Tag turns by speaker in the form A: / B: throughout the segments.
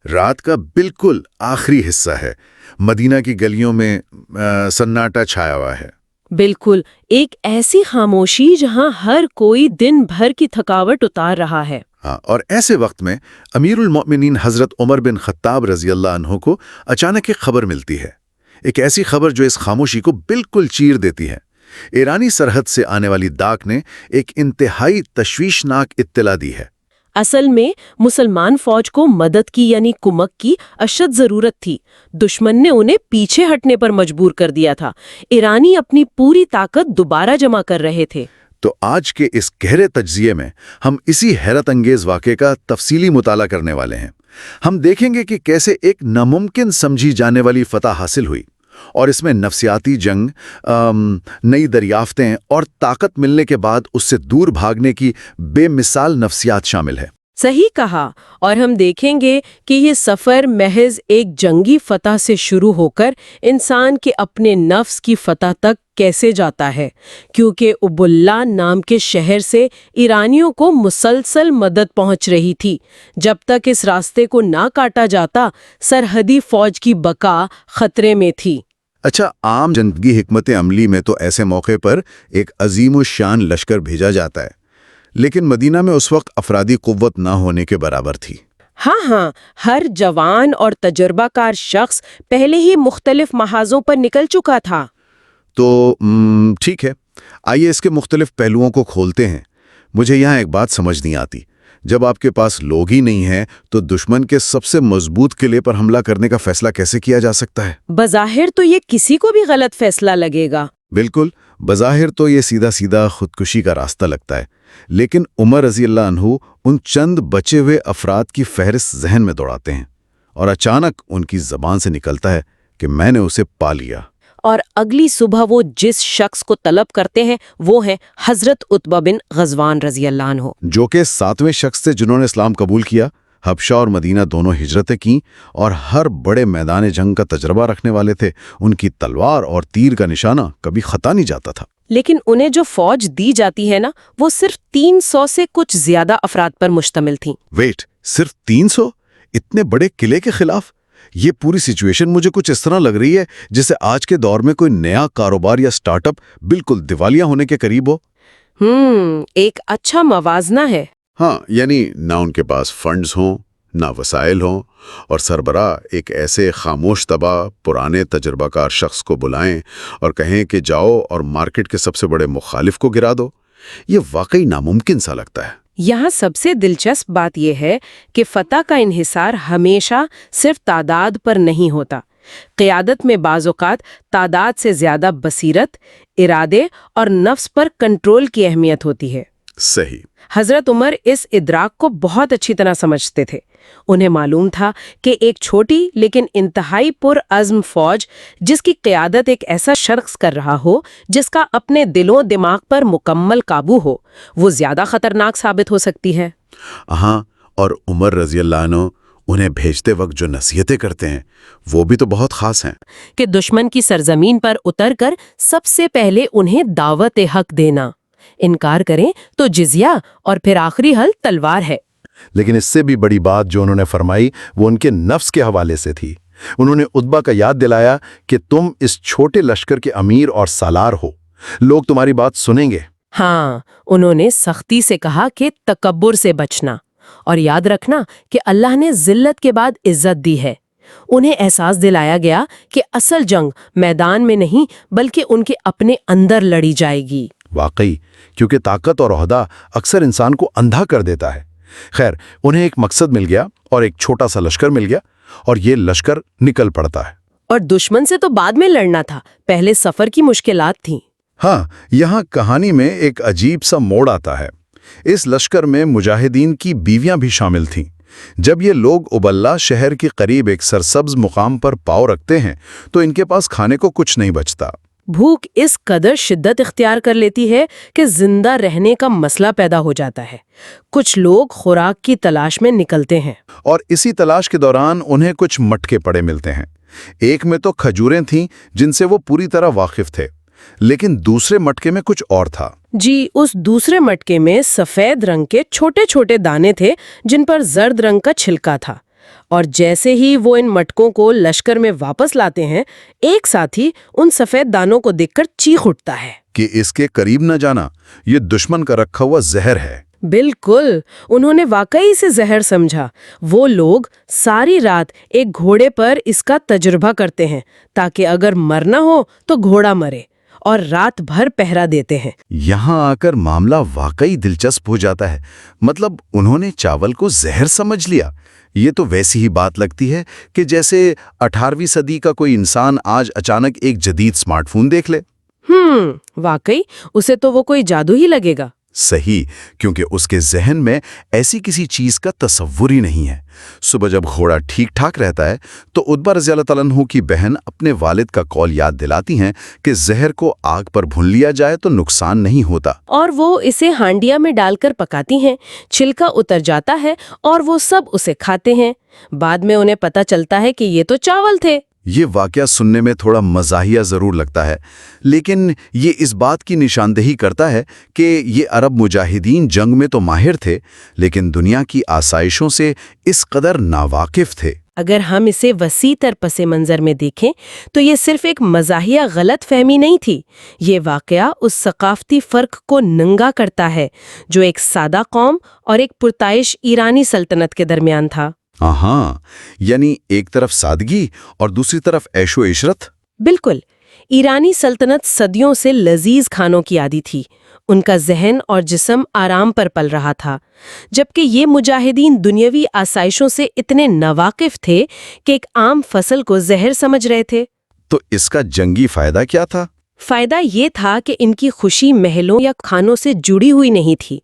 A: رات کا بالکل آخری حصہ ہے، مدینہ کی گلیوں میں سناٹا چھایا ہوا ہے۔
B: بالکل، ایک ایسی خاموشی جہاں ہر کوئی دن بھر کی تھکاوٹ اتار رہا ہے۔
A: ہاں، اور ایسے وقت میں امیر المؤمنین حضرت عمر بن خطاب رضی اللہ عنہ کو اچانک ایک خبر ملتی ہے، ایک ایسی خبر جو اس خاموشی کو بالکل چیر دیتی ہے۔ ایرانی سرحد سے آنے والی ڈاک نے ایک انتہائی تشویشناک اطلاع دی ہے۔
B: اصل میں مسلمان فوج کو مدد کی یعنی کمک کی اشد ضرورت تھی۔ دشمن نے انہیں پیچھے ہٹنے پر مجبور کر دیا تھا۔ ایرانی اپنی پوری طاقت دوبارہ جمع کر رہے تھے۔
A: تو آج کے اس گہرے تجزیے میں ہم اسی حیرت انگیز واقعے کا تفصیلی مطالعہ کرنے والے ہیں۔ ہم دیکھیں گے کہ کیسے ایک ناممکن سمجھی جانے والی فتح حاصل ہوئی، اور اس میں نفسیاتی جنگ، نئی دریافتیں اور طاقت ملنے کے بعد اس سے دور بھاگنے کی بے مثال نفسیات شامل ہے۔
B: صحیح کہا، اور ہم دیکھیں گے کہ یہ سفر محض ایک جنگی فتح سے شروع ہو کر انسان کے اپنے نفس کی فتح تک کیسے جاتا ہے، کیونکہ ابواللہ نام کے شہر سے ایرانیوں کو مسلسل مدد پہنچ رہی تھی۔ جب تک اس راستے کو نہ کاٹا جاتا، سرحدی فوج کی بقا خطرے میں تھی۔
A: اچھا، عام زندگی حکمت عملی میں تو ایسے موقع پر ایک عظیم الشان لشکر بھیجا جاتا ہے، لیکن مدینہ میں اس وقت افرادی قوت نہ ہونے کے برابر تھی۔
B: ہاں، ہر جوان اور تجربہ کار شخص پہلے ہی مختلف محاذوں پر نکل چکا تھا۔
A: تو ٹھیک ہے، آئیے اس کے مختلف پہلوؤں کو کھولتے ہیں۔ مجھے یہاں ایک بات سمجھ نہیں آتی، جب آپ کے پاس لوگ ہی نہیں ہیں تو دشمن کے سب سے مضبوط قلعے پر حملہ کرنے کا فیصلہ کیسے کیا جا سکتا ہے؟
B: بظاہر تو یہ کسی کو بھی غلط فیصلہ لگے گا۔
A: بالکل، بظاہر تو یہ سیدھا سیدھا خودکشی کا راستہ لگتا ہے، لیکن عمر رضی اللہ عنہ ان چند بچے ہوئے افراد کی فہرست ذہن میں دوڑاتے ہیں، اور اچانک ان کی زبان سے نکلتا ہے کہ میں نے اسے پا لیا۔
B: اور اگلی صبح وہ جس شخص کو طلب کرتے ہیں وہ ہیں حضرت عتبہ بن غزوان رضی اللہ عنہ،
A: جو کہ 7ویں شخص تھے جنہوں نے اسلام قبول کیا، حبشہ اور مدینہ دونوں ہجرتیں کیں، اور ہر بڑے میدان جنگ کا تجربہ رکھنے والے تھے۔ ان کی تلوار اور تیر کا نشانہ کبھی خطا نہیں جاتا تھا۔
B: لیکن انہیں جو فوج دی جاتی ہے نا، وہ صرف 300 سے کچھ زیادہ افراد پر مشتمل تھیں۔
A: ویٹ، صرف 300؟ اتنے بڑے قلعے کے خلاف؟ یہ پوری سچویشن مجھے کچھ اس طرح لگ رہی ہے جیسے آج کے دور میں کوئی نیا کاروبار یا سٹارٹ اپ بالکل دیوالیہ ہونے کے قریب ہو۔
B: ایک اچھا موازنہ ہے۔
A: ہاں، یعنی نہ ان کے پاس فنڈز ہوں، نہ وسائل ہوں، اور سربراہ ایک ایسے خاموش تباہ پرانے تجربہ کار شخص کو بلائیں اور کہیں کہ جاؤ اور مارکیٹ کے سب سے بڑے مخالف کو گرا دو۔ یہ واقعی ناممکن سا لگتا ہے۔
B: یہاں سب سے دلچسپ بات یہ ہے کہ فتح کا انحصار ہمیشہ صرف تعداد پر نہیں ہوتا۔ قیادت میں بعض اوقات تعداد سے زیادہ بصیرت، ارادے اور نفس پر کنٹرول کی اہمیت ہوتی ہے۔
A: صحیح۔
B: حضرت عمر اس ادراک کو بہت اچھی طرح سمجھتے تھے۔ انہیں معلوم تھا کہ ایک چھوٹی لیکن انتہائی پرعزم فوج جس کی قیادت ایک ایسا شخص کر رہا ہو جس کا اپنے دل و دماغ پر مکمل قابو ہو، وہ زیادہ خطرناک ثابت ہو سکتی ہے۔
A: ہاں، اور عمر رضی اللہ عنہ انہیں بھیجتے وقت جو نصیحتیں کرتے ہیں وہ بھی تو بہت خاص ہیں،
B: کہ دشمن کی سرزمین پر اتر کر سب سے پہلے انہیں دعوت حق دینا، انکار کریں تو جزیہ، اور پھر آخری حل تلوار ہے۔
C: لیکن اس سے بھی بڑی بات جو انہوں نے فرمائی وہ ان کے نفس کے حوالے سے تھی۔ انہوں نے عتبہ کا یاد دلایا کہ تم اس چھوٹے لشکر کے امیر اور سالار ہو، لوگ تمہاری بات سنیں گے۔
B: ہاں، انہوں نے سختی سے کہا کہ تکبر سے بچنا، اور یاد رکھنا کہ اللہ نے ذلت کے بعد عزت دی ہے۔ انہیں احساس دلایا گیا کہ اصل جنگ میدان میں نہیں بلکہ ان کے اپنے اندر لڑی جائے گی۔
C: واقعی، کیونکہ طاقت اور عہدہ اکثر انسان کو اندھا کر دیتا ہے۔ خیر، انہیں ایک مقصد مل گیا اور ایک چھوٹا سا لشکر مل گیا، اور یہ لشکر نکل پڑتا ہے۔
B: اور دشمن سے تو بعد میں لڑنا تھا، پہلے سفر کی مشکلات تھیں۔
C: ہاں، یہاں کہانی میں ایک عجیب سا موڑ آتا ہے۔ اس لشکر میں مجاہدین کی بیویاں بھی شامل تھیں۔ جب یہ لوگ ابلہ شہر کے قریب ایک سرسبز مقام پر پاؤ رکھتے ہیں تو ان کے پاس کھانے کو کچھ نہیں بچتا۔
B: بھوک اس قدر شدت اختیار کر لیتی ہے کہ زندہ رہنے کا مسئلہ پیدا ہو جاتا ہے۔ کچھ لوگ خوراک کی تلاش میں نکلتے ہیں،
C: اور اسی تلاش کے دوران انہیں کچھ مٹکے پڑے ملتے ہیں۔ ایک میں تو کھجوریں تھیں جن سے وہ پوری طرح واقف تھے، لیکن دوسرے مٹکے میں کچھ اور تھا۔
B: جی، اس دوسرے مٹکے میں سفید رنگ کے چھوٹے چھوٹے دانے تھے جن پر زرد رنگ کا چھلکا تھا۔ اور جیسے ہی وہ ان مٹکوں کو لشکر میں واپس لاتے ہیں، ایک ساتھی ان سفید دانوں کو دیکھ کر چیخ اٹھتا ہے
C: کہ اس کے قریب نہ جانا، یہ دشمن کا رکھا ہوا زہر ہے۔
B: بالکل، انہوں نے واقعی اسے زہر سمجھا۔ وہ لوگ ساری رات ایک گھوڑے پر اس کا تجربہ کرتے ہیں تاکہ اگر مرنا ہو تو گھوڑا مرے، اور رات بھر پہرا دیتے ہیں۔
C: یہاں آ کر معاملہ واقعی دلچسپ ہو جاتا ہے۔ مطلب انہوں نے چاول کو زہر سمجھ لیا۔ یہ تو ویسی ہی بات لگتی ہے کہ جیسے 18ویں صدی کا کوئی انسان آج اچانک ایک جدید سمارٹ فون دیکھ لے۔
B: واقعی اسے تو وہ کوئی جادو ہی لگے گا۔
C: صحیح، کیونکہ اس کے ذہن میں ایسی کسی چیز کا تصور ہی نہیں ہے۔ صبح جب گھوڑا ٹھیک ٹھاک رہتا ہے تو عتبہ رضی اللہ تعالیٰ عنہ کی بہن اپنے والد کا قول یاد دلاتی ہیں کہ زہر کو آگ پر بھون لیا جائے تو نقصان نہیں ہوتا،
B: اور وہ اسے ہانڈیا میں ڈال کر پکاتی ہیں، چھلکا اتر جاتا ہے اور وہ سب اسے کھاتے ہیں۔ بعد میں انہیں پتہ چلتا ہے کہ یہ تو چاول تھے۔
C: یہ واقعہ سننے میں تھوڑا مزاحیہ ضرور لگتا ہے، لیکن یہ اس بات کی نشاندہی کرتا ہے کہ یہ عرب مجاہدین جنگ میں تو ماہر تھے، لیکن دنیا کی آسائشوں سے اس قدر ناواقف تھے۔
B: اگر ہم اسے وسیع تر پس منظر میں دیکھیں تو یہ صرف ایک مزاحیہ غلط فہمی نہیں تھی، یہ واقعہ اس ثقافتی فرق کو ننگا کرتا ہے جو ایک سادہ قوم اور ایک پرتعیش ایرانی سلطنت کے درمیان تھا۔
C: ہاں، یعنی ایک طرف سادگی اور دوسری طرف عیش و عشرت۔
B: بالکل، ایرانی سلطنت صدیوں سے لذیذ کھانوں کی عادی تھی، ان کا ذہن اور جسم آرام پر پل رہا تھا، جبکہ یہ مجاہدین دنیاوی آسائشوں سے اتنے ناواقف تھے کہ ایک عام فصل کو زہر سمجھ رہے تھے۔
C: تو اس کا جنگی فائدہ کیا تھا؟
B: فائدہ یہ تھا کہ ان کی خوشی محلوں یا کھانوں سے جڑی ہوئی نہیں تھی،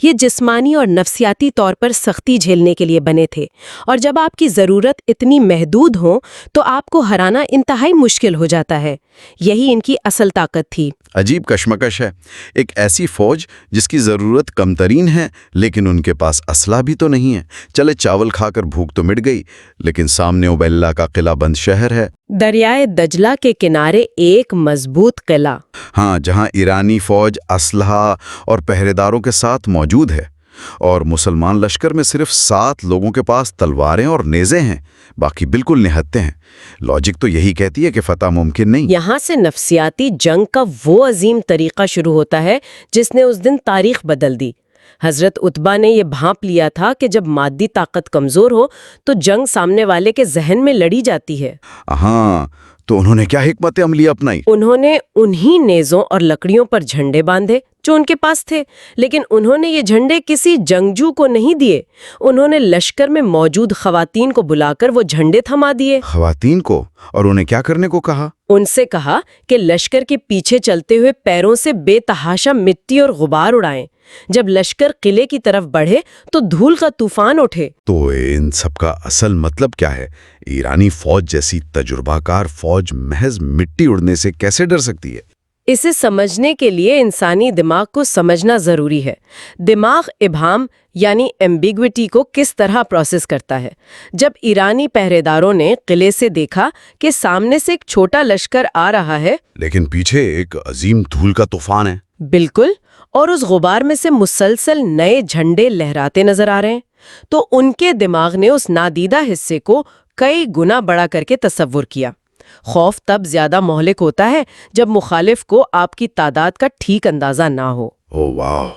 B: یہ جسمانی اور نفسیاتی طور پر سختی جھیلنے کے لیے بنے تھے، اور جب آپ کی ضرورت اتنی محدود ہو تو آپ کو ہرانا انتہائی مشکل ہو جاتا ہے۔ یہی ان کی اصل طاقت تھی۔
C: عجیب کشمکش ہے، ایک ایسی فوج جس کی ضرورت کم ترین ہے لیکن ان کے پاس اسلحہ بھی تو نہیں ہے۔ چلے چاول کھا کر بھوک تو مٹ گئی، لیکن سامنے عبیللہ کا قلعہ بند شہر ہے،
B: دریائے دجلہ کے کنارے ایک مضبوط قلعہ۔
C: ہاں، جہاں ایرانی فوج اسلحہ اور پہرے داروں کے ساتھ موجود ہے، اور مسلمان لشکر میں صرف 7 لوگوں کے پاس تلواریں اور نیزے ہیں، باقی بالکل نہتے ہیں۔ لاجک تو یہی کہتی ہے کہ فتح ممکن نہیں۔
B: یہاں سے نفسیاتی جنگ کا وہ عظیم طریقہ شروع ہوتا ہے جس نے اس دن تاریخ بدل دی۔ حضرت عتبہ نے یہ بھانپ لیا تھا کہ جب مادی طاقت کمزور ہو تو جنگ سامنے والے کے ذہن میں لڑی جاتی ہے۔
C: ہاں، تو انہوں نے کیا حکمت عملی اپنائی؟
B: انہوں نے انہی نیزوں اور لکڑیوں پر جھنڈے باندھے جو ان کے پاس تھے، لیکن انہوں نے یہ جھنڈے کسی جنگجو کو نہیں دیے، انہوں نے لشکر میں موجود خواتین کو بلا کر وہ جھنڈے تھما دیے۔
C: خواتین کو؟ اور انہیں کیا کرنے کو کہا؟
B: ان سے کہا کہ لشکر کے پیچھے چلتے ہوئے پیروں سے بے تحاشا مٹی اور غبار اڑائیں، جب لشکر قلعے کی طرف بڑھے تو دھول کا طوفان اٹھے۔
C: تو ان سب کا اصل مطلب کیا ہے؟ ایرانی فوج جیسی تجربہ کار فوج محض مٹی اڑنے سے کیسے ڈر سکتی ہے؟
B: اسے سمجھنے کے لیے انسانی دماغ کو سمجھنا ضروری ہے۔ دماغ ابہام یعنی ایمبیگوٹی کو کس طرح پروسیس کرتا ہے۔ جب ایرانی پہرے داروں نے قلعے سے دیکھا کہ سامنے سے ایک چھوٹا لشکر آ رہا ہے،
C: لیکن پیچھے ایک عظیم دھول کا طوفان ہے،
B: بالکل، اور اس غبار میں سے مسلسل نئے جھنڈے لہراتے نظر آ رہے ہیں، تو ان کے دماغ نے اس نادیدہ حصے کو کئی گنا بڑا کر کے تصور کیا۔ خوف تب زیادہ مہلک ہوتا ہے جب مخالف کو آپ کی تعداد کا ٹھیک اندازہ نہ ہو۔
C: او واہ!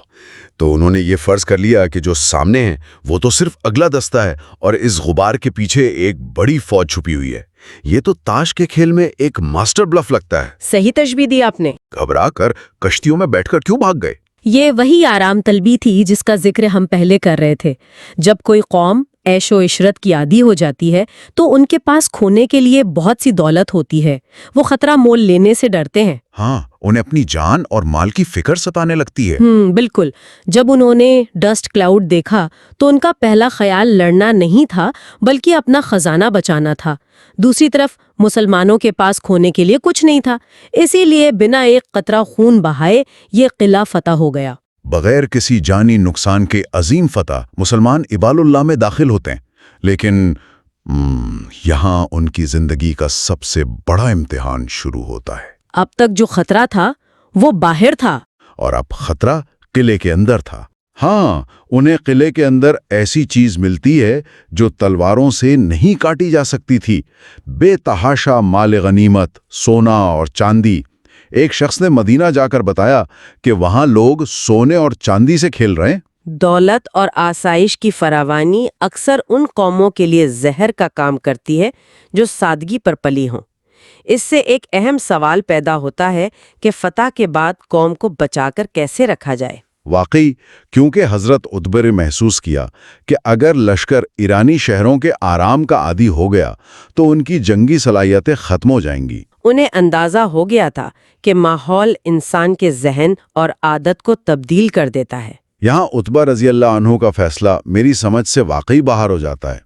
C: تو انہوں نے یہ فرض کر لیا کہ جو سامنے ہے وہ تو صرف اگلا دستہ ہے اور اس غبار کے پیچھے ایک بڑی فوج چھپی ہوئی ہے۔ یہ تو تاش کے کھیل میں ایک ماسٹر بلف لگتا ہے۔
B: صحیح تشبیہ دی آپ نے۔
C: گھبرا کر کشتیوں میں بیٹھ کر کیوں بھاگ گئے؟
B: یہ وہی آرام طلبی تھی جس کا ذکر ہم پہلے کر رہے تھے۔ جب کوئی قوم عیش و عشرت کی عادی ہو جاتی ہے تو ان کے پاس کھونے کے لیے بہت سی دولت ہوتی ہے، وہ خطرہ مول لینے سے ڈرتے ہیں۔
C: ہاں، انہیں اپنی جان اور مال کی فکر ستانے لگتی ہے۔
B: بالکل۔ جب انہوں نے ڈسٹ کلاؤڈ دیکھا تو ان کا پہلا خیال لڑنا نہیں تھا بلکہ اپنا خزانہ بچانا تھا۔ دوسری طرف مسلمانوں کے پاس کھونے کے لیے کچھ نہیں تھا، اسی لیے بنا ایک قطرہ خون بہائے یہ قلعہ فتح ہو گیا۔
C: بغیر کسی جانی نقصان کے عظیم فتح مسلمان ابال اللہ میں داخل ہوتے ہیں، لیکن یہاں ان کی زندگی کا سب سے بڑا امتحان شروع ہوتا ہے۔
B: اب تک جو خطرہ تھا وہ باہر تھا،
C: اور اب خطرہ قلعے کے اندر تھا۔ ہاں، انہیں قلعے کے اندر ایسی چیز ملتی ہے جو تلواروں سے نہیں کاٹی جا سکتی تھی، بے تحاشا مال غنیمت، سونا اور چاندی۔ ایک شخص نے مدینہ جا کر بتایا کہ وہاں لوگ سونے اور چاندی سے کھیل رہے ہیں۔
B: دولت اور آسائش کی فراوانی اکثر ان قوموں کے لیے زہر کا کام کرتی ہے جو سادگی پر پلی ہوں۔ اس سے ایک اہم سوال پیدا ہوتا ہے کہ فتح کے بعد قوم کو بچا کر کیسے رکھا جائے۔
C: واقعی، کیونکہ حضرت عتبہ نے محسوس کیا کہ اگر لشکر ایرانی شہروں کے آرام کا عادی ہو گیا تو ان کی جنگی صلاحیتیں ختم ہو جائیں گی۔
B: انہیں اندازہ ہو گیا تھا کہ ماحول انسان کے ذہن اور عادت کو تبدیل کر دیتا ہے۔
C: یہاں عتبہ رضی اللہ عنہ کا فیصلہ میری سمجھ سے واقعی باہر ہو جاتا ہے۔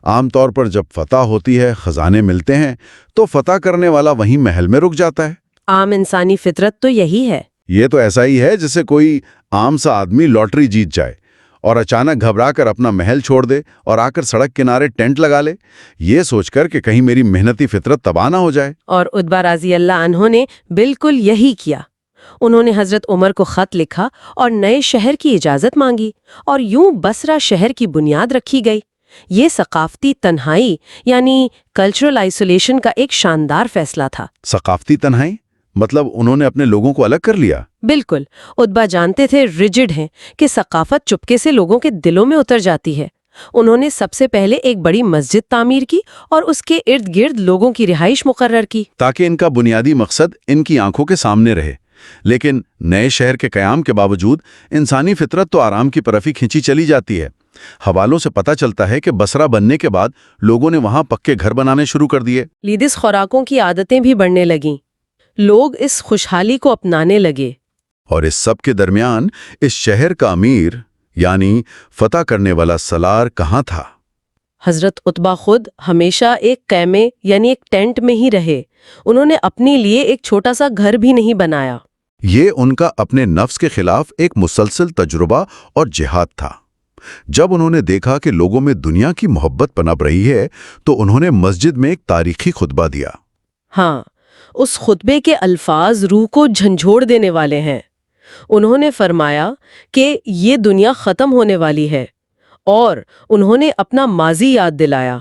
C: عام طور پر جب فتح ہوتی ہے، خزانے ملتے ہیں، تو فتح کرنے والا وہیں محل میں رک جاتا ہے۔
B: عام انسانی فطرت تو یہی ہے۔
C: یہ تو ایسا ہی ہے جیسے کوئی عام سا آدمی لاٹری جیت جائے اور اچانک گھبرا کر اپنا محل چھوڑ دے اور آ کر سڑک کنارے ٹینٹ لگا لے، یہ سوچ کر کہ کہیں میری محنتی فطرت تباہ نہ ہو جائے۔
B: اور عتبہ رضی اللہ عنہ نے بالکل یہی کیا۔ انہوں نے حضرت عمر کو خط لکھا اور نئے شہر کی اجازت مانگی، اور یوں بصرہ شہر کی بنیاد رکھی گئی۔ یہ ثقافتی تنہائی یعنی کلچرل آئسولیشن کا ایک شاندار فیصلہ تھا۔
C: ثقافتی تنہائی مطلب انہوں نے اپنے لوگوں کو الگ کر لیا؟
B: بالکل، عتبہ جانتے تھے ریجڈ ہیں کہ ثقافت چپکے سے لوگوں کے دلوں میں اتر جاتی ہے۔ انہوں نے سب سے پہلے ایک بڑی مسجد تعمیر کی اور اس کے ارد گرد لوگوں کی رہائش مقرر کی،
C: تاکہ ان کا بنیادی مقصد ان کی آنکھوں کے سامنے رہے۔ لیکن نئے شہر کے قیام کے باوجود انسانی فطرت تو آرام کی طرف ہی کھینچی چلی جاتی ہے۔ حوالوں سے پتہ چلتا ہے کہ بصرہ بننے کے بعد لوگوں نے وہاں پکے گھر بنانے شروع کر دیے۔
B: لیدس خوراکوں کی عادتیں بھی بڑھنے لگیں، لوگ اس خوشحالی کو اپنانے لگے۔
C: اور اس سب کے درمیان اس شہر کا امیر یعنی فتح کرنے والا سالار کہاں تھا؟
B: حضرت عتبہ خود ہمیشہ ایک خیمے یعنی ایک ٹینٹ میں ہی رہے۔ انہوں نے اپنے لیے ایک چھوٹا سا گھر بھی نہیں بنایا۔
C: یہ ان کا اپنے نفس کے خلاف ایک مسلسل تجربہ اور جہاد تھا۔ جب انہوں نے دیکھا کہ لوگوں میں دنیا کی محبت پنپ رہی ہے تو انہوں نے مسجد میں ایک تاریخی خطبہ دیا۔
B: ہاں، اس خطبے کے الفاظ روح کو جھنجھوڑ دینے والے ہیں۔ انہوں نے فرمایا کہ یہ دنیا ختم ہونے والی ہے، اور انہوں نے اپنا ماضی یاد دلایا۔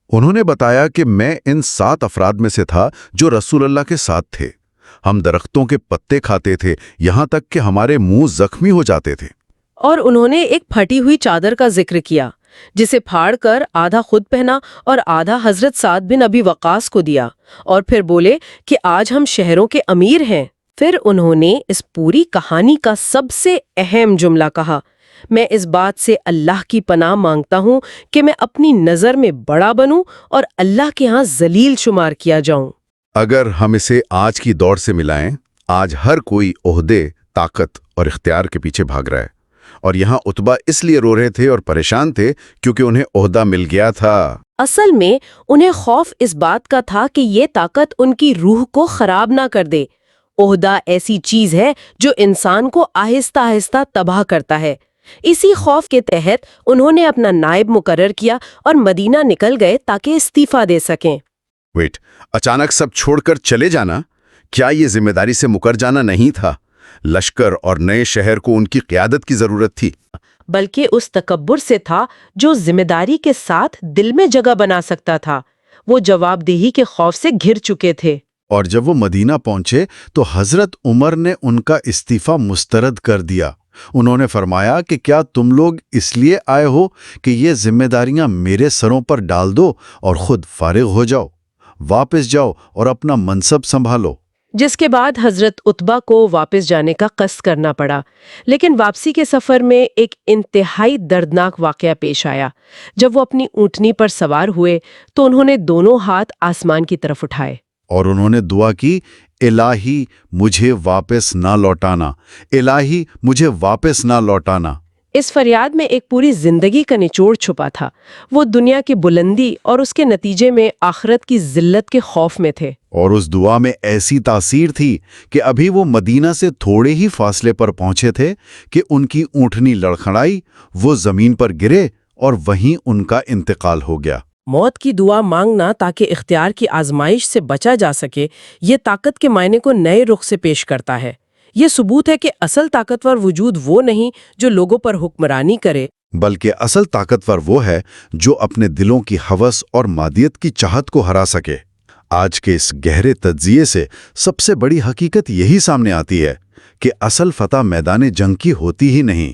C: انہوں نے بتایا کہ میں ان 7 افراد میں سے تھا جو رسول اللہ کے ساتھ تھے۔ ہم درختوں کے پتے کھاتے تھے یہاں تک کہ ہمارے منہ زخمی ہو جاتے تھے۔
B: اور انہوں نے ایک پھٹی ہوئی چادر کا ذکر کیا جسے پھاڑ کر آدھا خود پہنا اور آدھا حضرت سعد بن ابی وقاص کو دیا، اور پھر بولے کہ آج ہم شہروں کے امیر ہیں۔ پھر انہوں نے اس پوری کہانی کا سب سے اہم جملہ کہا، میں اس بات سے اللہ کی پناہ مانگتا ہوں کہ میں اپنی نظر میں بڑا بنوں اور اللہ کے ہاں ذلیل شمار کیا جاؤں۔
C: اگر ہم اسے آج کی دور سے ملائیں، آج ہر کوئی عہدے، طاقت اور اختیار کے پیچھے بھاگ رہا ہے، اور یہاں عتبہ اس لیے رو رہے تھے اور پریشان تھے کیونکہ انہیں عہدہ مل گیا تھا۔
B: اصل میں انہیں خوف اس بات کا تھا کہ یہ طاقت ان کی روح کو خراب نہ کر دے۔ عہدہ ایسی چیز ہے جو انسان کو آہستہ آہستہ تباہ کرتا ہے۔ اسی خوف کے تحت انہوں نے اپنا نائب مقرر کیا اور مدینہ نکل گئے تاکہ استعفیٰ دے سکیں۔
C: ویٹ، اچانک سب چھوڑ کر چلے جانا؟ کیا یہ ذمہ داری سے مکر جانا نہیں تھا؟ لشکر اور نئے شہر کو ان کی قیادت کی ضرورت تھی،
B: بلکہ اس تکبر سے تھا جو ذمہ داری کے ساتھ دل میں جگہ بنا سکتا تھا۔ وہ جواب دہی کے خوف سے گھر چکے تھے۔
C: اور جب وہ مدینہ پہنچے تو حضرت عمر نے ان کا استعفیٰ مسترد کر دیا۔ انہوں نے فرمایا کہ کیا تم لوگ اس لیے آئے ہو کہ یہ ذمہ داریاں میرے سروں پر ڈال دو اور خود فارغ ہو جاؤ؟ واپس جاؤ اور اپنا منصب سنبھالو۔
B: جس کے بعد حضرت عتبہ کو واپس جانے کا قصد کرنا پڑا، لیکن واپسی کے سفر میں ایک انتہائی دردناک واقعہ پیش آیا۔ جب وہ اپنی اونٹنی پر سوار ہوئے تو انہوں نے دونوں ہاتھ آسمان کی طرف اٹھائے
C: اور انہوں نے دعا کی، الہی مجھے واپس نہ لوٹانا، الہی مجھے واپس نہ لوٹانا۔
B: اس فریاد میں ایک پوری زندگی کا نچوڑ چھپا تھا۔ وہ دنیا کی بلندی اور اس کے نتیجے میں آخرت کی ذلت کے خوف میں تھے۔
C: اور اس دعا میں ایسی تاثیر تھی کہ ابھی وہ مدینہ سے تھوڑے ہی فاصلے پر پہنچے تھے کہ ان کی اونٹنی لڑکھڑائی، وہ زمین پر گرے اور وہیں ان کا انتقال ہو گیا۔
B: موت کی دعا مانگنا تاکہ اختیار کی آزمائش سے بچا جا سکے، یہ طاقت کے معنی کو نئے رخ سے پیش کرتا ہے۔ یہ ثبوت ہے کہ اصل طاقتور وجود وہ نہیں جو لوگوں پر حکمرانی کرے،
A: بلکہ اصل طاقتور وہ ہے جو اپنے دلوں کی ہوس اور مادیت کی چاہت کو ہرا سکے۔ آج کے اس گہرے تجزیے سے سب سے بڑی حقیقت یہی سامنے آتی ہے کہ اصل فتح میدان جنگ کی ہوتی ہی نہیں۔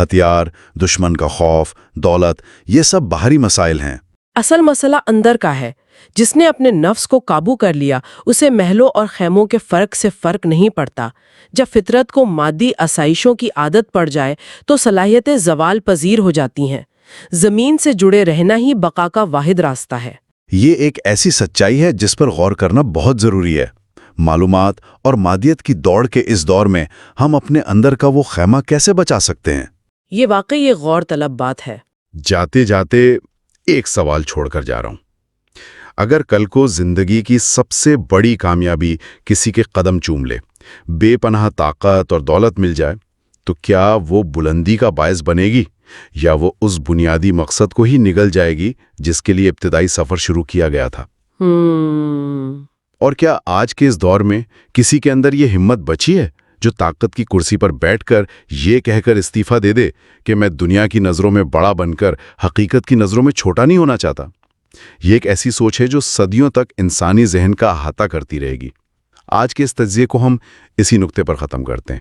A: ہتھیار، دشمن کا خوف، دولت، یہ سب باہری مسائل ہیں۔
B: اصل مسئلہ اندر کا ہے۔ جس نے اپنے نفس کو قابو کر لیا اسے محلوں اور خیموں کے فرق سے فرق نہیں پڑتا۔ جب فطرت کو مادی آسائشوں کی عادت پڑ جائے تو صلاحیتیں زوال پذیر ہو جاتی ہیں۔ زمین سے جڑے رہنا ہی بقا کا واحد راستہ ہے۔
A: یہ ایک ایسی سچائی ہے جس پر غور کرنا بہت ضروری ہے۔ معلومات اور مادیت کی دوڑ کے اس دور میں ہم اپنے اندر کا وہ خیمہ کیسے بچا سکتے ہیں؟
B: یہ واقعی ایک غور طلب بات ہے۔
C: جاتے جاتے ایک سوال چھوڑ کر جا رہا ہوں۔ اگر کل کو زندگی کی سب سے بڑی کامیابی کسی کے قدم چوم لے، بے پناہ طاقت اور دولت مل جائے، تو کیا وہ بلندی کا باعث بنے گی یا وہ اس بنیادی مقصد کو ہی نگل جائے گی جس کے لیے ابتدائی سفر شروع کیا گیا تھا؟ اور کیا آج کے اس دور میں کسی کے اندر یہ ہمت بچی ہے جو طاقت کی کرسی پر بیٹھ کر یہ کہہ کر استعفیٰ دے دے کہ میں دنیا کی نظروں میں بڑا بن کر حقیقت کی نظروں میں چھوٹا نہیں ہونا چاہتا؟ یہ ایک ایسی سوچ ہے جو صدیوں تک انسانی ذہن کا احاطہ کرتی رہے گی۔ آج کے اس تجزیے کو ہم اسی نقطے پر ختم کرتے ہیں۔